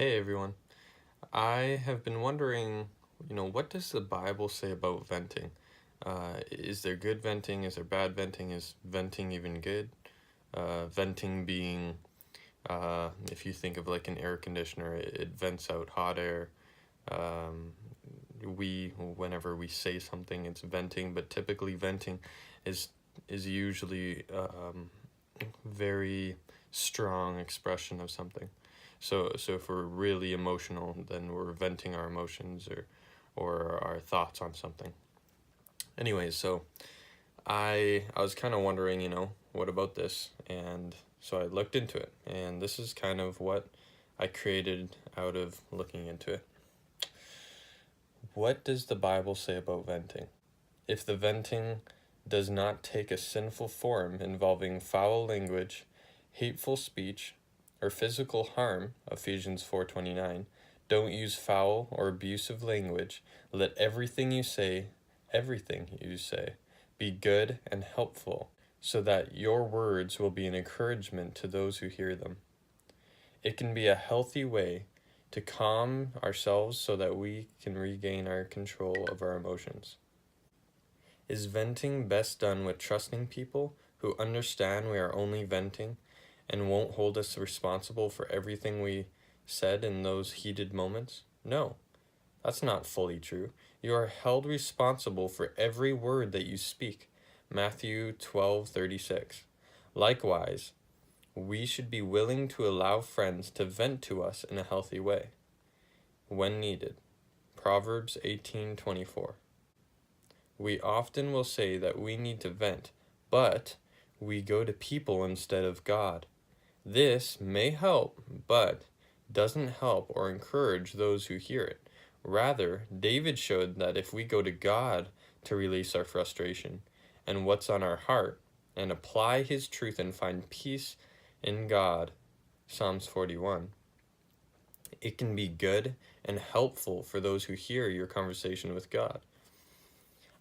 Hey everyone. I have been wondering, what does the Bible say about venting? Is there good venting? Is there bad venting? Is venting even good? Venting being, if you think of like an air conditioner, it vents out hot air. Um, whenever we say something, it's venting, but typically venting is is usually very strong expression of something. So if we're really emotional, then we're venting our emotions or our thoughts on something. Anyways, so I was kind of wondering, what about this? And so I looked into it, and this is kind of what I created out of looking into it. What does the Bible say about venting? If the venting does not take a sinful form involving foul language, hateful speech, or physical harm, Ephesians 4:29, don't use foul or abusive language. Let everything you say, be good and helpful, so that your words will be an encouragement to those who hear them. It can be a healthy way to calm ourselves so that we can regain our control of our emotions. Is venting best done with trusting people who understand we are only venting and won't hold us responsible for everything we said in those heated moments? No, that's not fully true. You are held responsible for every word that you speak. Matthew 12:36. Likewise, we should be willing to allow friends to vent to us in a healthy way when needed. Proverbs 18:24. We often will say that we need to vent, but we go to people instead of God. This may help, but doesn't help or encourage those who hear it. Rather, David showed that if we go to God to release our frustration and what's on our heart and apply His truth and find peace in God, Psalms 41, it can be good and helpful for those who hear your conversation with God.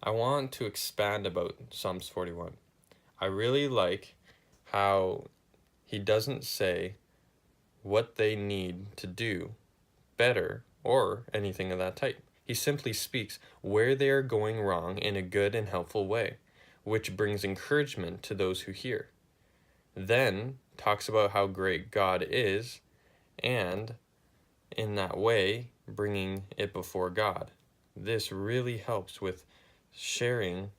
I want to expand about Psalms 41. I really like how he doesn't say what they need to do better or anything of that type. He simply speaks where they are going wrong in a good and helpful way, which brings encouragement to those who hear. Then talks about how great God is, and in that way, bringing it before God. This really helps with sharing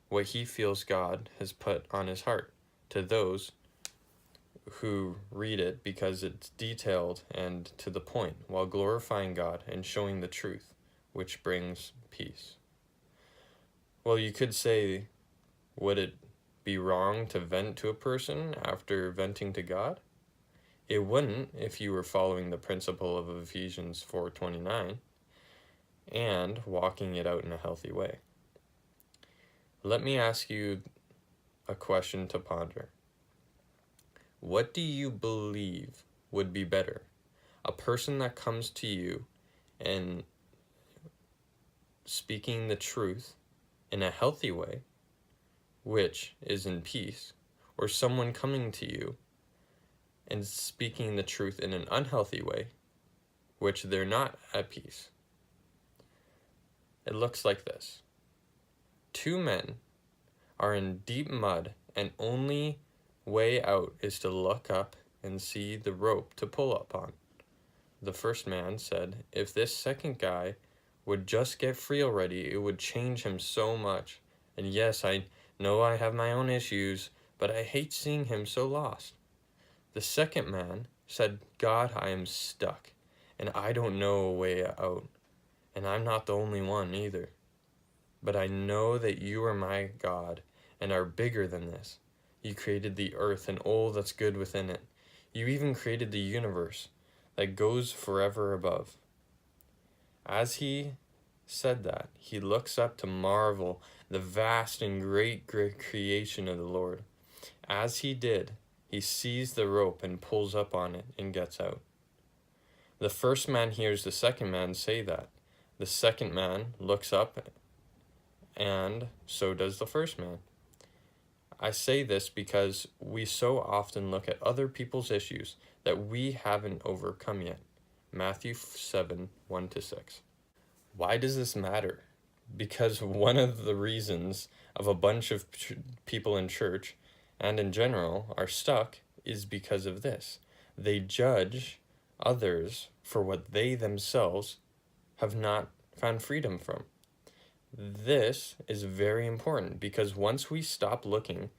what he feels God has put on his heart to those who read it because it's detailed and to the point while glorifying God and showing the truth, which brings peace. Well, you could say, would it be wrong to vent to a person after venting to God? It wouldn't if you were following the principle of Ephesians 4:29 and walking it out in a healthy way. Let me ask you a question to ponder. What do you believe would be better? A person that comes to you and speaking the truth in a healthy way, which is in peace, or someone coming to you and speaking the truth in an unhealthy way, which they're not at peace? It looks like this. Two men are in deep mud, and only way out is to look up and see the rope to pull up on. The first man said, if this second guy would just get free already, it would change him so much. And yes, I know I have my own issues, but I hate seeing him so lost. The second man said, God, I am stuck, and I don't know a way out, and I'm not the only one either. But I know that you are my God and are bigger than this. You created the earth and all that's good within it. You even created the universe that goes forever above. As he said that, he looks up to marvel the vast and great creation of the Lord. As he did, he sees the rope and pulls up on it and gets out. The first man hears the second man say that. The second man looks up, and so does the first man. I say this because we so often look at other people's issues that we haven't overcome yet. Matthew 7, 1-6. Why does this matter? Because one of the reasons of a bunch of people in church and in general are stuck is because of this. They judge others for what they themselves have not found freedom from. This is very important because once we stop looking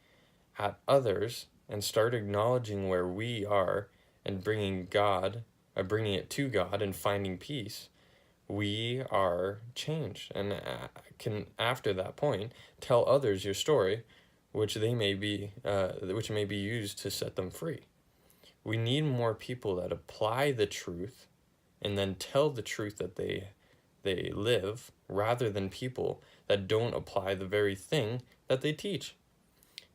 at others and start acknowledging where we are and bringing it to God and finding peace, we are changed and can, after that point, tell others your story, which may be used to set them free. We need more people that apply the truth and then tell the truth that they live, rather than people that don't apply the very thing that they teach.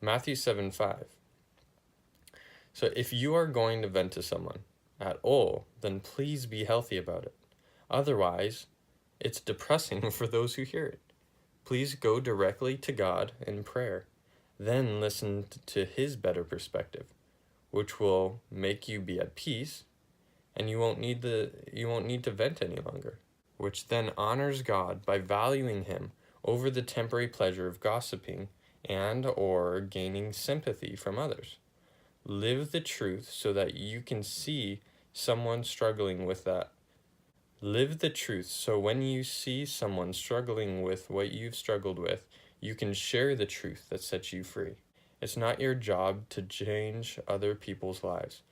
Matthew 7:5. So if you are going to vent to someone at all, then please be healthy about it. Otherwise, it's depressing for those who hear it. Please go directly to God in prayer. Then listen to his better perspective, which will make you be at peace, and you won't need to vent any longer, which then honors God by valuing him over the temporary pleasure of gossiping and or gaining sympathy from others. Live the truth so that you can see someone struggling with that. Live the truth so when you see someone struggling with what you've struggled with, you can share the truth that sets you free. It's not your job to change other people's lives,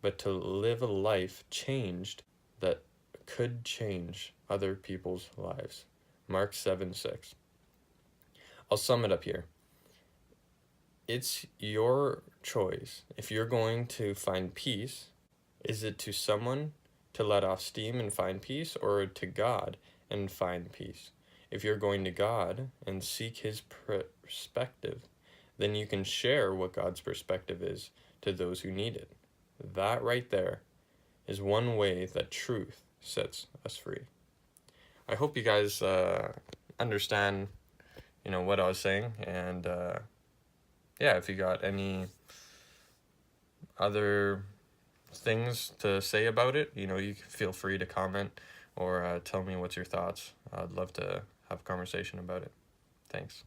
but to live a life changed that could change other people's lives. Mark 7:6. I'll sum it up here. It's your choice. If you're going to find peace, is it to someone to let off steam and find peace, or to God and find peace? If you're going to God and seek his perspective, then you can share what God's perspective is to those who need it. That right there is one way that truth sets us free. I hope you guys understand, what I was saying, and if you got any other things to say about it, you can feel free to comment or tell me what's your thoughts. I'd love to have a conversation about it. Thanks.